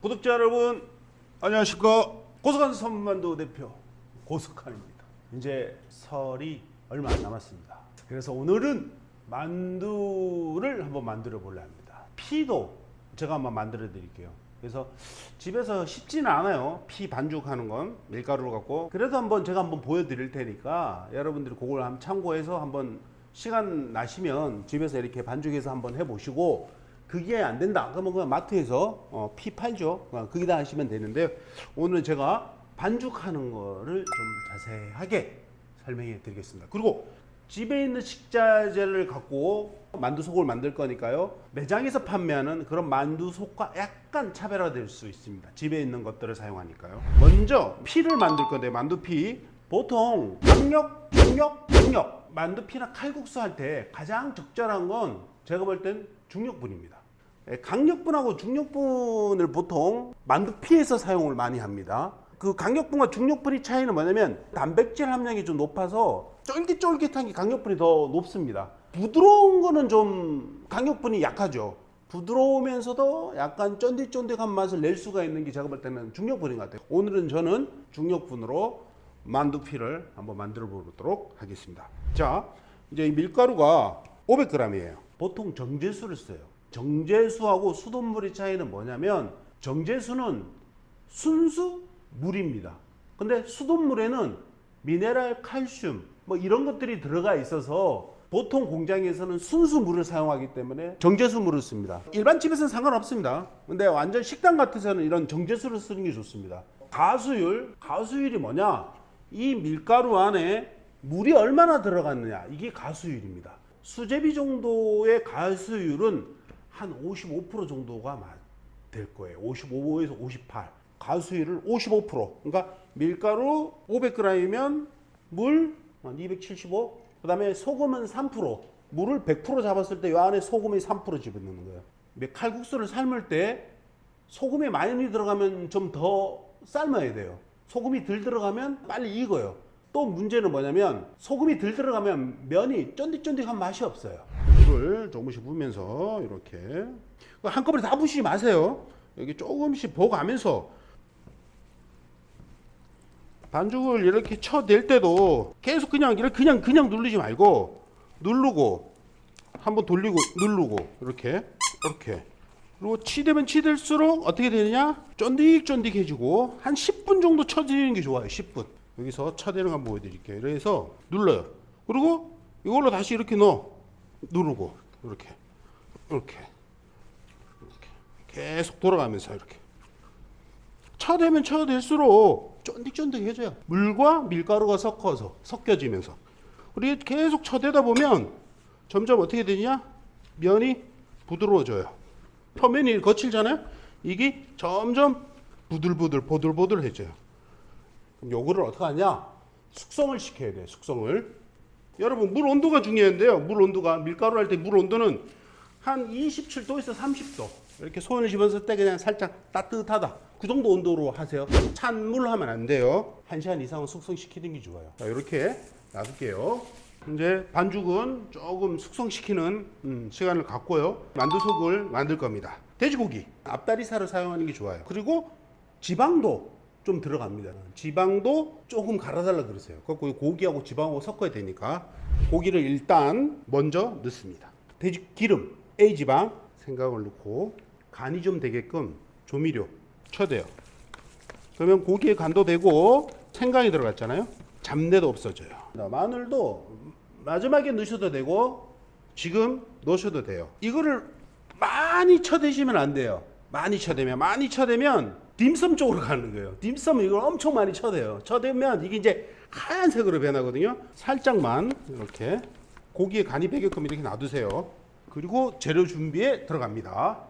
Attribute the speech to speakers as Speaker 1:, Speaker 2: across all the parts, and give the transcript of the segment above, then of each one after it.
Speaker 1: 구독자 여러분 안녕하십니까. 고석한 선만두 대표 고석한입니다. 이제 설이 얼마 안 남았습니다. 그래서 오늘은 만두를 한번 만들어 보려 합니다. 피도 제가 한번 만들어 드릴게요. 그래서 집에서 쉽지는 않아요. 피 반죽하는 건 밀가루를 갖고. 그래도 한번 제가 한번 보여드릴 테니까 여러분들이 그걸 한번 참고해서 한번 시간 나시면 집에서 이렇게 반죽해서 한번 해보시고, 그게 안 된다 그러면 그냥 마트에서 피 팔죠. 거기다 하시면 되는데, 오늘 제가 반죽하는 거를 좀 자세하게 설명해 드리겠습니다. 그리고 집에 있는 식자재를 갖고 만두속을 만들 거니까요, 매장에서 판매하는 그런 만두속과 약간 차별화될 수 있습니다. 집에 있는 것들을 사용하니까요. 먼저 피를 만들 건데, 만두피 보통 강력, 중력, 강력, 만두피나 칼국수 할 때 가장 적절한 건 제가 볼 땐 중력분입니다. 강력분하고 중력분을 보통 만두피에서 사용을 많이 합니다. 그 강력분과 중력분의 차이는 뭐냐면, 단백질 함량이 좀 높아서 쫄깃쫄깃한 게 강력분이 더 높습니다. 부드러운 거는 좀 강력분이 약하죠. 부드러우면서도 약간 쫀득쫀득한 맛을 낼 수가 있는 게 제가 볼 때는 중력분인 것 같아요. 오늘은 저는 중력분으로 만두피를 한번 만들어 보도록 하겠습니다. 자, 이제 이 밀가루가 500g이에요. 보통 정제수를 써요. 정제수하고 수돗물의 차이는 뭐냐면, 정제수는 순수 물입니다. 근데 수돗물에는 미네랄, 칼슘 뭐 이런 것들이 들어가 있어서 보통 공장에서는 순수 물을 사용하기 때문에 정제수 물을 씁니다. 일반 집에서는 상관없습니다. 근데 완전 식당 같아서는 이런 정제수를 쓰는 게 좋습니다. 가수율이 뭐냐? 이 밀가루 안에 물이 얼마나 들어갔느냐, 이게 가수율입니다. 수제비 정도의 가수율은 한 55% 정도가 될 거예요. 55에서 58. 가수율을 55%. 그러니까 밀가루 500g이면 물 275. 그 다음에 소금은 3%. 물을 100% 잡았을 때 이 안에 소금이 3% 집어넣는 거예요. 칼국수를 삶을 때 소금이 많이 들어가면 좀 더 삶아야 돼요. 소금이 덜 들어가면 빨리 익어요. 또 문제는 뭐냐면, 소금이 덜 들어가면 면이 쫀득쫀득한 맛이 없어요. 물을 조금씩 부으면서 이렇게 한꺼번에 다 부시지 마세요. 여기 조금씩 부어가면서 반죽을 이렇게 쳐낼 때도 계속 그냥 누르지 말고, 누르고 한번 돌리고 누르고 이렇게 그리고 치대면 치댈수록 어떻게 되느냐, 쫀득쫀득해지고 한 10분 정도 쳐드리는 게 좋아요. 10분. 여기서 쳐대는 거 한번 보여드릴게요. 그래서 눌러요. 그리고 이걸로 다시 이렇게 누르고 이렇게 계속 돌아가면서 이렇게 쳐대면 쳐댈수록 쫀득쫀득해져요. 물과 밀가루가 섞여지면서. 그리고 계속 쳐대다 보면 점점 어떻게 되냐, 면이 부드러워져요. 표면이 거칠잖아요. 이게 점점 보들보들해져요. 그럼 요거를 어떻게 하냐, 숙성을 시켜야 돼요. 숙성을. 여러분, 물 온도가 중요한데요. 물 온도가, 밀가루 할 때 물 온도는 한 27도에서 30도. 이렇게 손을 집었을 때 그냥 살짝 따뜻하다, 그 정도 온도로 하세요. 찬 물 하면 안 돼요. 1시간 이상은 숙성시키는 게 좋아요. 자, 이렇게 놔둘게요. 이제 반죽은 조금 숙성시키는 시간을 갖고요, 만두속을 만들 겁니다. 돼지고기, 앞다리살을 사용하는 게 좋아요. 그리고 지방도 좀 들어갑니다. 지방도 조금 갈아달라 그러세요. 그래서 고기하고 지방하고 섞어야 되니까 고기를 일단 먼저 넣습니다. 돼지 기름, A지방 생강을 넣고 간이 좀 되게끔 조미료 쳐대요. 그러면 고기에 간도 되고 생강이 들어갔잖아요. 잡내도 없어져요. 마늘도 마지막에 넣으셔도 되고 지금 넣으셔도 돼요. 이거를 많이 쳐대시면 안 돼요. 많이 쳐대면 딤섬 쪽으로 가는 거예요. 딤섬은 이걸 엄청 많이 쳐대요. 쳐대면 이게 이제 하얀색으로 변하거든요. 살짝만 이렇게 고기에 간이 배게끔 이렇게 놔두세요. 그리고 재료 준비에 들어갑니다.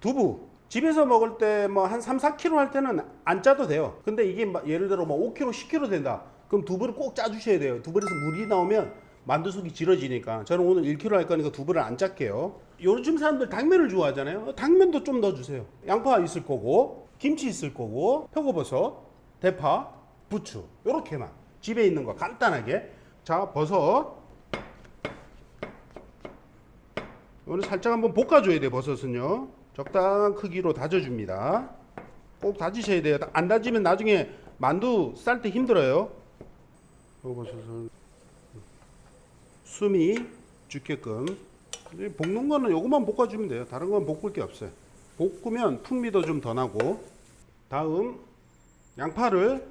Speaker 1: 두부. 집에서 먹을 때 뭐 한 3, 4kg 할 때는 안 짜도 돼요. 근데 이게 예를 들어 뭐 5kg, 10kg 된다. 그럼 두부를 꼭 짜주셔야 돼요. 두부에서 물이 나오면 만두속이 질어지니까. 저는 오늘 1kg 할 거니까 두부를 안 짤게요. 요즘 사람들 당면을 좋아하잖아요. 당면도 좀 넣어주세요. 양파 있을 거고, 김치 있을 거고, 표고버섯, 대파, 부추, 요렇게만 집에 있는 거 간단하게. 자, 버섯 오늘 살짝 한번 볶아줘야 돼. 버섯은요 적당한 크기로 다져줍니다. 꼭 다지셔야 돼요. 안 다지면 나중에 만두 쌀 때 힘들어요. 요거 숨이 죽게끔. 볶는 거는 요것만 볶아주면 돼요. 다른 건 볶을 게 없어요. 볶으면 풍미도 좀 더 나고. 다음 양파를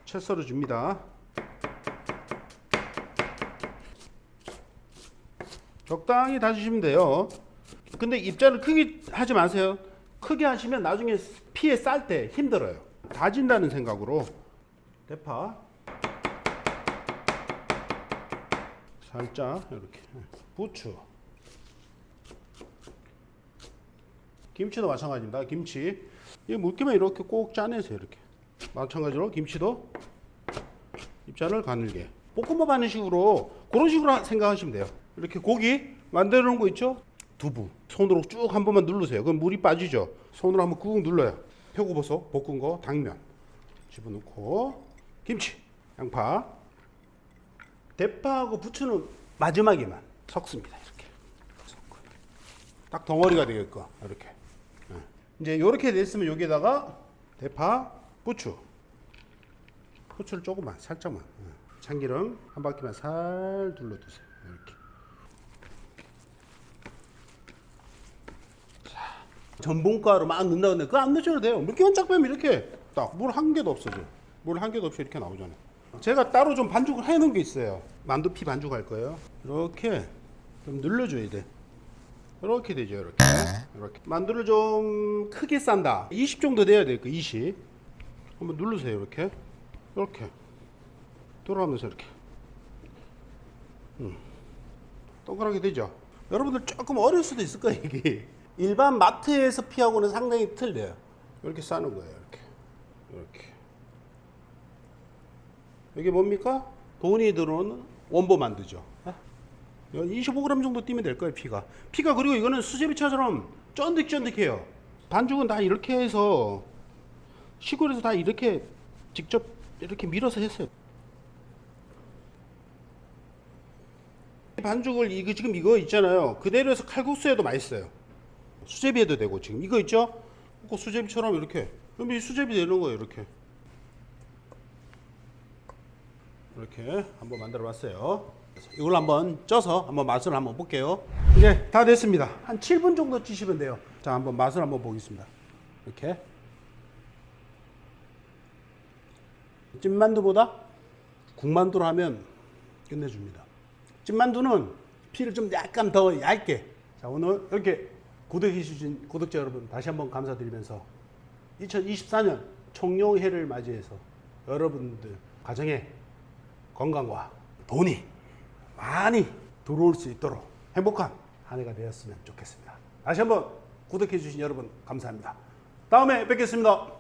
Speaker 1: 채 썰어 줍니다. 적당히 다지시면 돼요. 근데 입자를 크게 하지 마세요. 크게 하시면 나중에 피에 쌀 때 힘들어요. 다진다는 생각으로. 대파 살짝 이렇게. 부추, 김치도 마찬가지입니다. 김치 이 물기만 이렇게 꼭 짜내세요. 이렇게 마찬가지로 김치도 입자를 가늘게 볶음밥 하는 식으로, 그런 식으로 생각하시면 돼요. 이렇게 고기 만들어 놓은 거 있죠? 두부 손으로 쭉 한 번만 누르세요. 그럼 물이 빠지죠. 손으로 한번 꾹 눌러요. 표고버섯 볶은 거, 당면 집어넣고, 김치, 양파, 대파하고 부추는 마지막에만 섞습니다. 이렇게 딱 덩어리가 되게끔 이렇게. 이제 이렇게 됐으면 여기에다가 대파, 부추를 조금만, 살짝만, 참기름 한 바퀴만 살 둘러주세요. 이렇게. 전분가루 막 넣는다 근데 그거 안 넣으셔도 돼요. 물기만 쫙 빼면 이렇게 딱 물 한 개도 없어져요. 물 한 개도 없이 이렇게 나오잖아요. 제가 따로 좀 반죽을 해 놓은 게 있어요. 만두피 반죽할 거예요. 이렇게 좀 눌러줘야 돼. 이렇게 되죠. 이렇게 만두를 좀 크게 싼다. 20 정도 돼야 될 거. 20 한번 누르세요. 이렇게 돌아가면서 이렇게 동그랗게 되죠. 여러분들 조금 어려울 수도 있을 거예요. 이게 일반 마트에서 피하고는 상당히 틀려요. 이렇게 싸는 거예요. 이렇게 이게 뭡니까? 돈이 들어오는 원보 만두죠. 25g 정도 띄면 될 거예요. 피가. 그리고 이거는 수제비차처럼 쫀득쫀득해요. 반죽은 다 이렇게 해서 시골에서 다 이렇게 직접 이렇게 밀어서 했어요. 반죽을 지금 이거 있잖아요. 그대로 해서 칼국수에도 맛있어요. 수제비에도 되고. 지금 이거 있죠? 수제비처럼 이렇게. 그럼 이 수제비 되는 거예요. 이렇게 한번 만들어 봤어요. 이걸 한번 쪄서 한번 맛을 한번 볼게요. 이제 다 됐습니다. 한 7분 정도 찌시면 돼요. 자, 한번 맛을 한번 보겠습니다. 이렇게. 찐만두보다 국만두로 하면 끝내줍니다. 찐만두는 피를 좀 약간 더 얇게. 자, 오늘 이렇게 구독해주신 구독자 여러분 다시 한번 감사드리면서 2024년 총룡해를 맞이해서 여러분들 가정에 건강과 돈이 많이 들어올 수 있도록 행복한 한 해가 되었으면 좋겠습니다. 다시 한번 구독해주신 여러분 감사합니다. 다음에 뵙겠습니다.